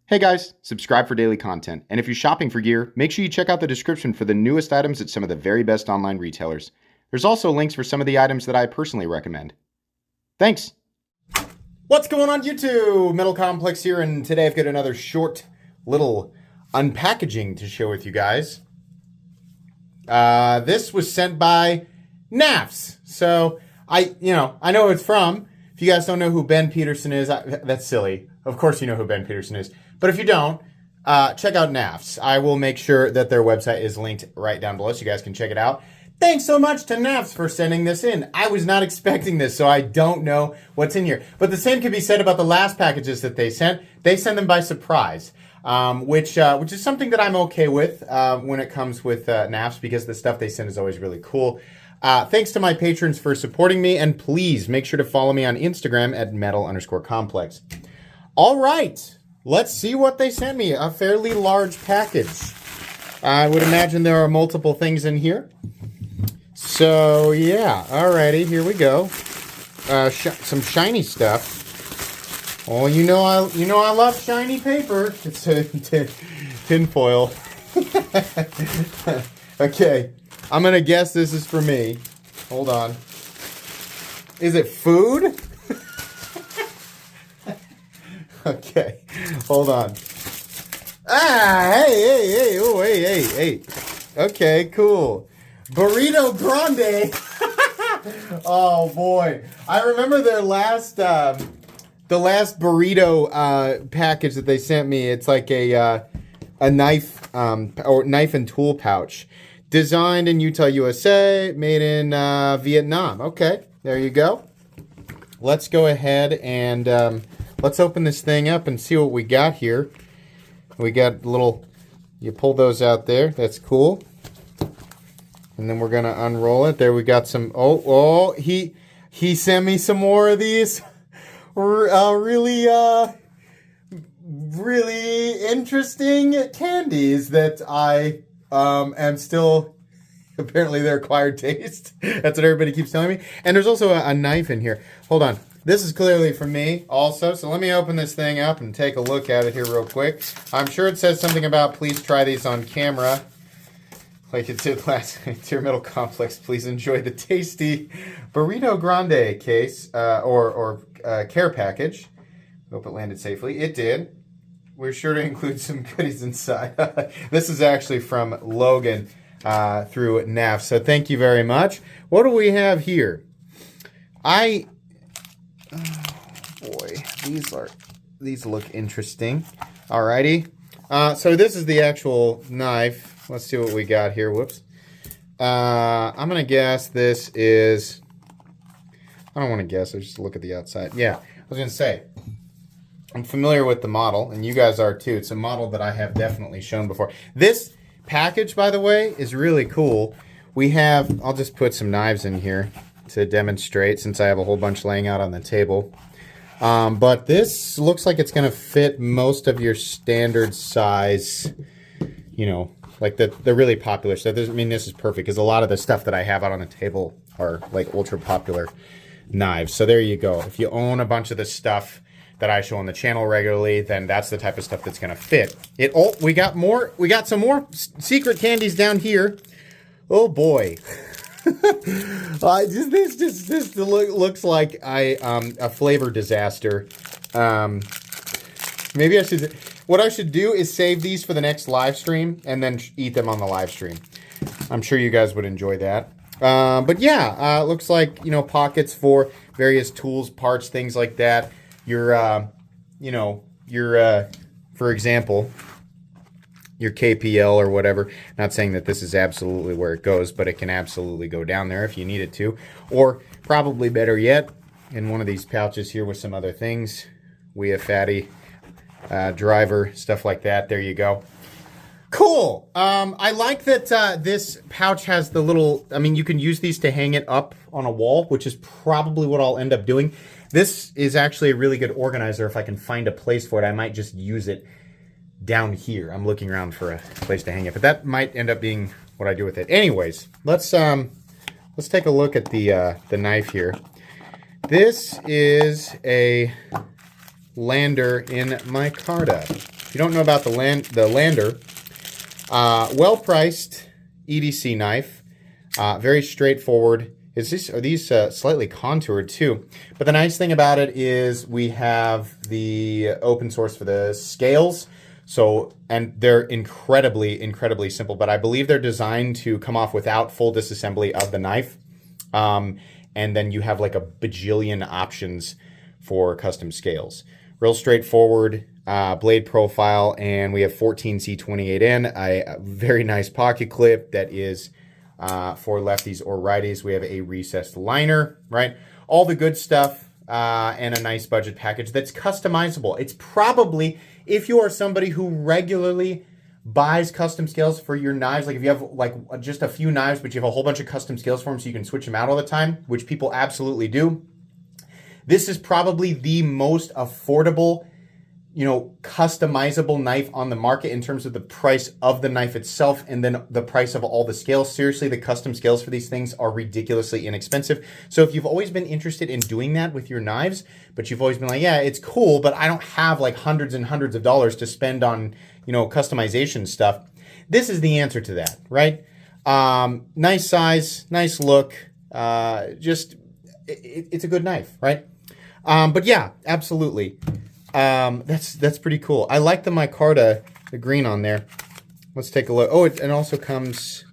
Hey guys, subscribe for daily content. And if you're shopping for gear, make sure you check out the description for the newest items at some of the very best online retailers. There's also links for some of the items that I personally recommend. Thanks! What's going on YouTube? Metal Complex here, and today I've got another short little unpackaging to share with you guys. This was sent by Knafs. So, I know who it's from. If you guys don't know who Ben Peterson is, that's silly. Of course you know who Ben Peterson is. But if you don't, check out Knafs. I will make sure that their website is linked right down below so you guys can check it out. Thanks so much to Knafs for sending this in. I was not expecting this, so I don't know what's in here. But the same can be said about the last packages that they sent. They send them by surprise, which is something that I'm okay with when it comes with Knafs, because the stuff they send is always really cool. Thanks to my patrons for supporting me, and please make sure to follow me on Instagram at metal_complex. All right, let's see what they sent me. A fairly large package. I would imagine there are multiple things in here. So yeah, alrighty, here we go. Some shiny stuff. Oh, you know I love shiny paper. It's a tin foil. Okay, I'm gonna guess this is for me. Hold on. Is it food? Okay, hold on. Hey, oh, hey. Okay, cool. Burrito Grande. Oh boy, I remember their last, the last burrito package that they sent me. It's like a knife, or knife and tool pouch, designed in Utah, USA, made in Vietnam. Okay, there you go. Let's go ahead and let's open this thing up and see what we got here. We got little, you pull those out there. That's cool. And then we're going to unroll it. There we got some, he sent me some more of these really interesting candies that I am still, apparently they're acquired taste. That's what everybody keeps telling me. And there's also a knife in here. Hold on. This is clearly for me also, so let me open this thing up and take a look at it here real quick. I'm sure it says something about please try these on camera. Like it did last Dear Metal Complex, please enjoy the tasty Burrito Grande case, or care package. Hope it landed safely. It did. We're sure to include some goodies inside. This is actually from Logan through Knafs, so thank you very much. What do we have here? Oh boy, these look interesting. Alrighty. So this is the actual knife. Let's see what we got here. Whoops. I'm gonna guess this is, I don't want to guess, I just look at the outside. Yeah, I was gonna say, I'm familiar with the model, and you guys are too. It's a model that I have definitely shown before. This package, by the way, is really cool. We have, I'll just put some knives in here to demonstrate, since I have a whole bunch laying out on the table. But this looks like it's going to fit most of your standard size, like the really popular stuff. I mean, this is perfect, because a lot of the stuff that I have out on the table are like ultra popular knives. So there you go. If you own a bunch of the stuff that I show on the channel regularly, then that's the type of stuff that's going to fit. We got some more secret candies down here. Oh boy. This looks like a flavor disaster. Maybe what I should do is save these for the next live stream and then eat them on the live stream. I'm sure you guys would enjoy that. But yeah, it looks like, pockets for various tools, parts, things like that. For example, your KPL or whatever. Not saying that this is absolutely where it goes, but it can absolutely go down there if you need it to. Or probably better yet, in one of these pouches here with some other things. We have fatty, driver, stuff like that. There you go. Cool. I like that this pouch has the little, you can use these to hang it up on a wall, which is probably what I'll end up doing. This is actually a really good organizer. If I can find a place for it, I might just use it down here. I'm looking around for a place to hang it, but that might end up being what I do with it. Anyways, let's take a look at the knife here. This is a lander in micarta. you don't know about the Lander, well-priced EDC knife, very straightforward. Are these slightly contoured too? But the nice thing about it is we have the open source for the scales. So, and they're incredibly, incredibly simple, but I believe they're designed to come off without full disassembly of the knife. And then you have like a bajillion options for custom scales. Real straightforward blade profile, and we have 14C28N, a very nice pocket clip that is for lefties or righties. We have a recessed liner, right? All the good stuff, and a nice budget package that's customizable. It's probably, if you are somebody who regularly buys custom scales for your knives, like if you have like just a few knives, but you have a whole bunch of custom scales for them so you can switch them out all the time, which people absolutely do, this is probably the most affordable, customizable knife on the market in terms of the price of the knife itself and then the price of all the scales. Seriously, the custom scales for these things are ridiculously inexpensive. So if you've always been interested in doing that with your knives, but you've always been like, yeah, it's cool, but I don't have like hundreds and hundreds of dollars to spend on, customization stuff, this is the answer to that, right? Nice size, nice look, it's a good knife, right? But yeah, absolutely. That's pretty cool. I like the micarta, the green on there. Let's take a look. Oh, it also comes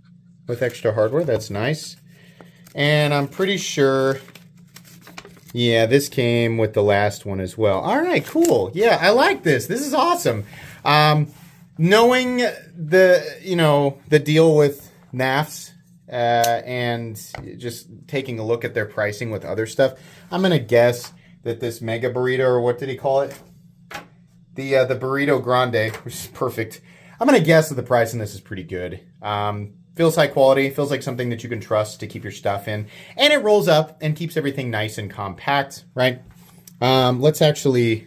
with extra hardware. That's nice. And I'm pretty sure, yeah, this came with the last one as well. All right, cool. Yeah, I like this. This is awesome. Knowing the deal with Knafs, and just taking a look at their pricing with other stuff, I'm going to guess that this Mega Burrito, or what did he call it? The Burrito Grande, which is perfect. I'm going to guess that the price on this is pretty good. Feels high quality, feels like something that you can trust to keep your stuff in. And it rolls up and keeps everything nice and compact, right? Let's actually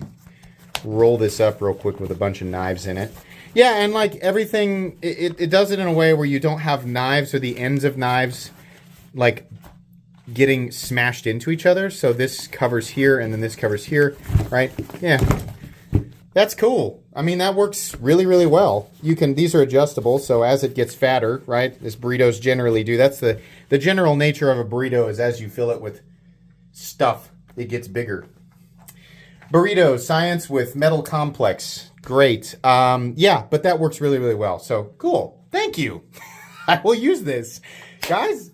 roll this up real quick with a bunch of knives in it. Yeah, and like everything, it does it in a way where you don't have knives or the ends of knives like getting smashed into each other. So this covers here and then this covers here, right? Yeah, that's cool. I mean, that works really, really well. These are adjustable, so as it gets fatter, right, as burritos generally do, that's the general nature of a burrito, is as you fill it with stuff, it gets bigger. Burrito, science with metal complex. Great. Yeah, but that works really, really well. So cool. Thank you. I will use this. Guys,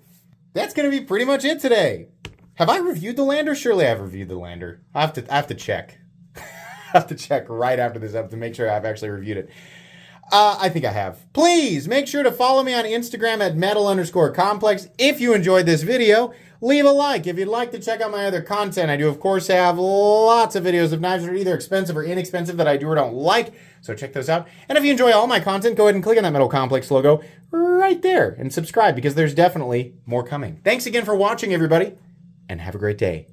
that's going to be pretty much it today. Have I reviewed the Lander? Surely I've reviewed the Lander. I have to check. I have to check right after this up to make sure I've actually reviewed it. I think I have. Please make sure to follow me on Instagram at metal_complex. If you enjoyed this video, leave a like. If you'd like to check out my other content, I do, of course, have lots of videos of knives that are either expensive or inexpensive that I do or don't like. So check those out. And if you enjoy all my content, go ahead and click on that Metal Complex logo right there and subscribe, because there's definitely more coming. Thanks again for watching, everybody, and have a great day.